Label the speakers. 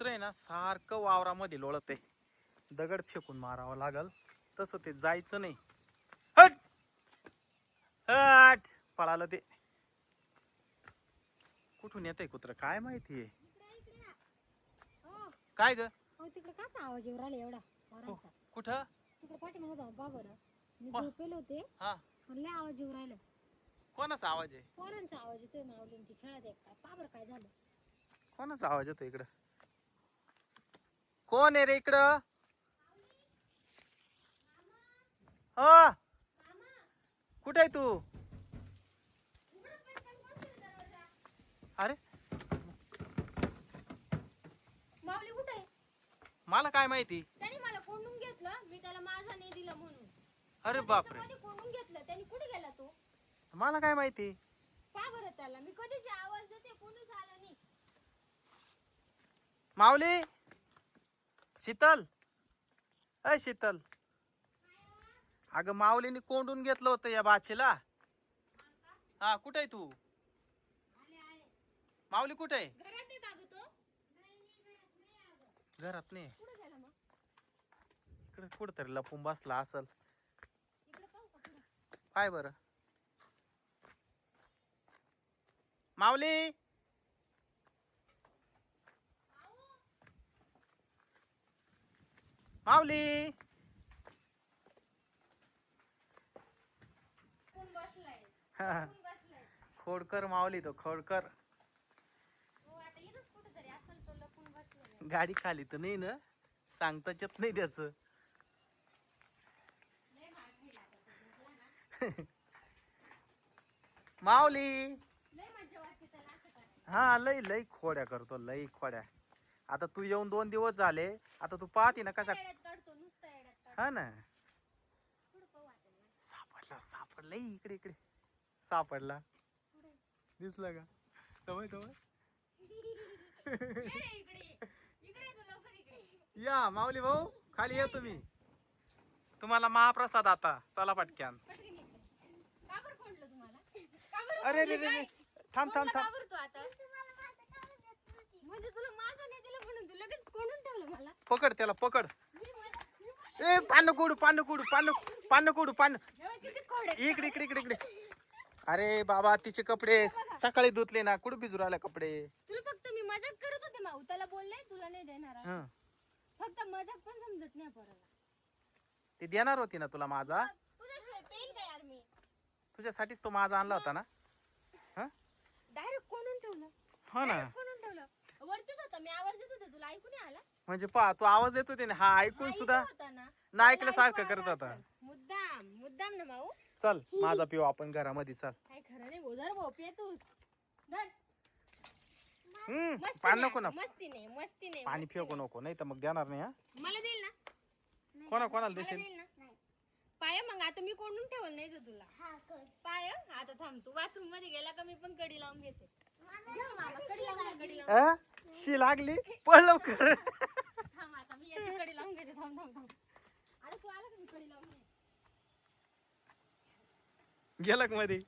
Speaker 1: कुत्र आहे ना सारखं वावरामध्ये लोळत आहे. दगड फेकून मारावं लागल तसं ते जायचं नाही. हट हट पळालं ते. कुठून येतंय कुत्र काय माहितीये. काय ग
Speaker 2: तिकडे काचा आवाज येऊ राहिला एवढा पोरांचा?
Speaker 1: कुठं?
Speaker 2: तिकडे पाठीमागे जाऊ बा बरं. मी झोपेल होते.
Speaker 1: हा
Speaker 2: लय आवाज येऊ राहिला.
Speaker 1: कोणाचा आवाज आहे?
Speaker 2: पोरांचा आवाज येतोय. माऊलीन ती खेळत आहे काय पाबर काय झालं?
Speaker 1: कोणाचा आवाज येतो इकडं? कोण आहे रे इकडं? हा कुठे आहे तू? अरे
Speaker 2: माऊली कुठे आहे?
Speaker 1: मला काय माहिती.
Speaker 2: त्याने मला कोंडून घेतलं. मी त्याला माझा नाही दिला म्हणून.
Speaker 1: अरे बापरे
Speaker 2: मध्ये कोंडून घेतलं. त्याने कुठे गेला तो?
Speaker 1: मला काय माहिती.
Speaker 2: का बरं त्याला मी कधीच आवाज देते कोणीच आला नाही.
Speaker 1: माऊली शीतल अय शीतल. अगं माऊलीने कोंडून घेतलं होतं या बाचीला. हा कुठे आहे तू? माऊली कुठे आहे?
Speaker 2: घरात आहे का ग तो?
Speaker 1: घरात नाही.
Speaker 2: कुठे गेला मग?
Speaker 1: इकडे कुठतरी लपून बसला असल.
Speaker 2: इकडे पाहू का पुढे?
Speaker 1: काय बरं माऊली. माऊली
Speaker 2: कोण बसलाय?
Speaker 1: हा,
Speaker 2: कोण बसलाय?
Speaker 1: खोडकर माऊली तो खोडकर.
Speaker 2: हो आता इथंच कुठेतरी असेल तो लपून बसलाय.
Speaker 1: गाडी खाली तर नाही ना सांगताच येत नाही त्याच.
Speaker 2: लय मार खायला आता तो झोपला ना.
Speaker 1: माऊली
Speaker 2: लय मज्जा वाटते त्याला असं करायला.
Speaker 1: हा लई लई खोड्या करतो लई खोड्या. आता तू येऊन 2 दिवस झाले. आता तू पाहते ना कशा.
Speaker 2: येड्यात काढतो नुसता येड्यात काढतो.
Speaker 1: हा ना
Speaker 2: पुढे पाहू आता ना.
Speaker 1: सापडला सापडला इकडे इकडे सापडला.
Speaker 2: पुढे.
Speaker 1: दिसला का? तवय तवय
Speaker 2: ये रे इकडे. इकडे ये तू लवकर इकडे.
Speaker 1: या माऊली भाऊ खाली या तुम्ही. तुम्हाला महाप्रसाद आता चला पटक्यान.
Speaker 2: पटकन इकडे. का बरं कोंडलं तुम्हाला? का बरं
Speaker 1: अरे
Speaker 2: कोंडलं
Speaker 1: रे रे
Speaker 2: काय?
Speaker 1: रे थांब थांब
Speaker 2: कोंडलं का
Speaker 1: थांब.
Speaker 2: बरं तू आता? म्हणजे तुला माझं नाही दिलं म्हणून तू लगेच कोंडून ठेवलं मला.
Speaker 1: पकड त्याला पकड.
Speaker 2: मी
Speaker 1: ए पान कुडू पान कुडू पान पान कुडू पान.
Speaker 2: किती खोड आहे.
Speaker 1: इकडे इकडे इकडे इकडे. अरे बाबा तिचे कपडे सकाळी धुतले ना कुठे भिजू राहिले कपडे.
Speaker 2: तुला फक्त मी मजाक करत होते माऊ. त्याला बोलले तुला नाही देणार असं.
Speaker 1: हं.
Speaker 2: फक्त मजाक पण समजत नाही पोराला.
Speaker 1: ते देणार होती ना तुला माझा.
Speaker 2: तुझ्याशिवाय पेन काय यार मी.
Speaker 1: तुझ्यासाठीच तो माझा आणला होता ना. हा
Speaker 2: डायरेक्ट कोंडून ठेवलं.
Speaker 1: हो ना.
Speaker 2: Direct कोंडून ठेवलं. वरतीच होता मी आवाज देत होते तुला ऐकू नाही आला?
Speaker 1: म्हणजे पहा तू आवाज देत होती ना हा ऐकून
Speaker 2: हा,
Speaker 1: सुद्धा
Speaker 2: इथं होता ना.
Speaker 1: ना
Speaker 2: त्याला
Speaker 1: ऐकल्यासारखं
Speaker 2: ऐकू
Speaker 1: करत
Speaker 2: आलं
Speaker 1: होता.
Speaker 2: असेल. मुद्दाम मुद्दाम ना माऊ.
Speaker 1: चल माझा पिऊ आपण घरामध्ये चल.
Speaker 2: काय खरं नाही बोधर भोपे तू. धर. मस्ती
Speaker 1: पान
Speaker 2: नाही
Speaker 1: नको ना.
Speaker 2: आता, मस्ती नाही मस्ती नाही
Speaker 1: पाणी
Speaker 2: मस्ती
Speaker 1: फेकू नको नाही तर मग देणार नाही. हा
Speaker 2: नाही. मला देईल ना?
Speaker 1: कोणाला
Speaker 2: मला
Speaker 1: देशील?
Speaker 2: देईल ना? पाय मग आता मी कोंडून ठेवलं नाही तर तुला. पाय आता थांब तू बाथरूम मध्ये गेला का मी पण कडी लावून घेते. घ्या मामा, कडी लावून घ्या, कडी लावून.
Speaker 1: शी लागली पळ लवकर.
Speaker 2: थांब आता मी याची कडी लावून घेते. थांब थांब थांब. अरे तू आला का मी कडी लावून घे.
Speaker 1: गेला का मध्ये.